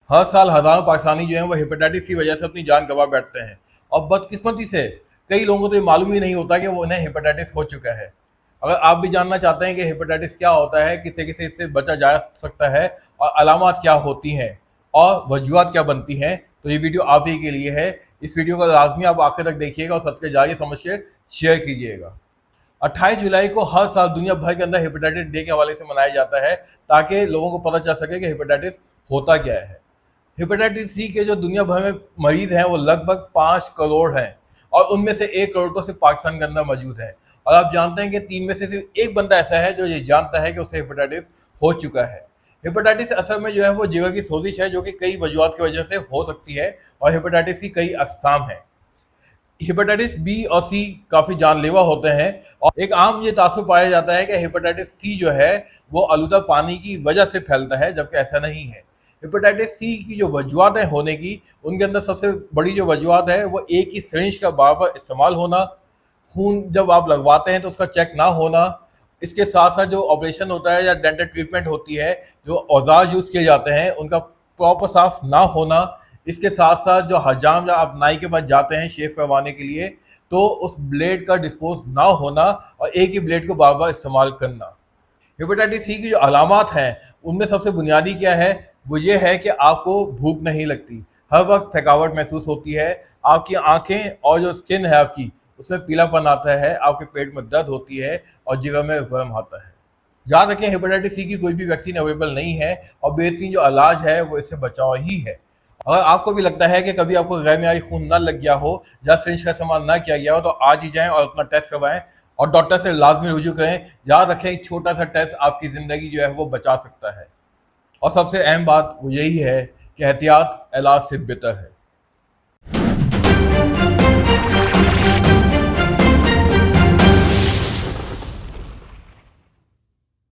हर साल हजारों पाकिस्तानी जो हैं वो हेपेटाइटिस की वजह से अपनी जान गंवा बैठते हैं। और बदकिस्मती से कई लोगों को तो ये मालूम ही नहीं होता कि वो उन्हें हेपेटाइटिस हो चुका है। अगर आप भी जानना चाहते हैं कि हेपेटाइटिस क्या होता है, किसे किसे इससे बचा जा सकता है और अलामत क्या होती हैं और वजूहत क्या बनती हैं, तो ये वीडियो आप ही के लिए है। इस वीडियो को लाजमी आप आखिर तक देखिएगा और सबके जारिए समझ के शेयर कीजिएगा। 28 जुलाई को हर साल दुनिया भर के अंदर हेपेटाइटिस डे के हवाले से मनाया जाता है, ताकि लोगों को पता चल सके कि हेपेटाइटिस होता क्या है। हेपेटाइटिस सी के जो दुनिया भर में मरीज हैं वो लगभग 5 करोड़ हैं, और उनमें से 1 करोड़ तो सिर्फ पाकिस्तान के अंदर मौजूद है। और आप जानते हैं कि 3 में से सिर्फ एक बंदा ऐसा है जो ये जानता है कि उसे हेपेटाइटिस हो चुका है। हेपेटाइटिस असल में जो है वो जिगर की सोजिश है, जो कि कई वजूहत की वजह से हो सकती है, और हेपेटाइटिस की कई अकसाम हैं। हेपेटाइटिस बी और सी काफ़ी जानलेवा होते हैं, और एक आम ये तासुर पाया जाता है कि हेपेटाइटिस सी जो है वो आलूदा पानी की वजह से फैलता है, जबकि ऐसा नहीं है। हेपेटाइटिस सी की जो वजूहत है होने की, उनके अंदर सबसे बड़ी जो वजूहत है वो एक ही सिरिंज का बार बार इस्तेमाल होना, खून जब आप लगवाते हैं तो उसका चेक ना होना, इसके साथ साथ जो ऑपरेशन होता है या डेंटल ट्रीटमेंट होती है, जो औजार यूज़ किए जाते हैं उनका प्रॉपर साफ ना होना, इसके साथ साथ जो हजाम या आप नाई के पास जाते हैं शेव करवाने के लिए, तो उस ब्लेड का डिस्पोज ना होना और एक ही ब्लेड को बार बार इस्तेमाल करना। हेपेटाइटिस सी की जो अलामत हैं उनमें सबसे बुनियादी क्या है, वो ये है कि आपको भूख नहीं लगती, हर वक्त थकावट महसूस होती है, आपकी आंखें और जो स्किन है आपकी उसमें पीलापन आता है, आपके पेट में दर्द होती है और जिगर में वर्म आता है। याद रखें, हेपेटाइटिस सी की कोई भी वैक्सीन अवेलेबल नहीं है, और बेहतरीन जो इलाज है वो इससे बचाव ही है। अगर आपको भी लगता है कि कभी आपको गैर मियारी खून ना लग गया हो या सिरिंज का इस्तेमाल ना किया गया हो, तो आज ही जाएं और अपना टेस्ट करवाएं और डॉक्टर से लाजमी रुजू करें। याद रखें, एक छोटा सा टेस्ट आपकी ज़िंदगी जो है वो बचा सकता है। और सबसे अहम बात वो यही है कि एहतियात इलाज से बेहतर है।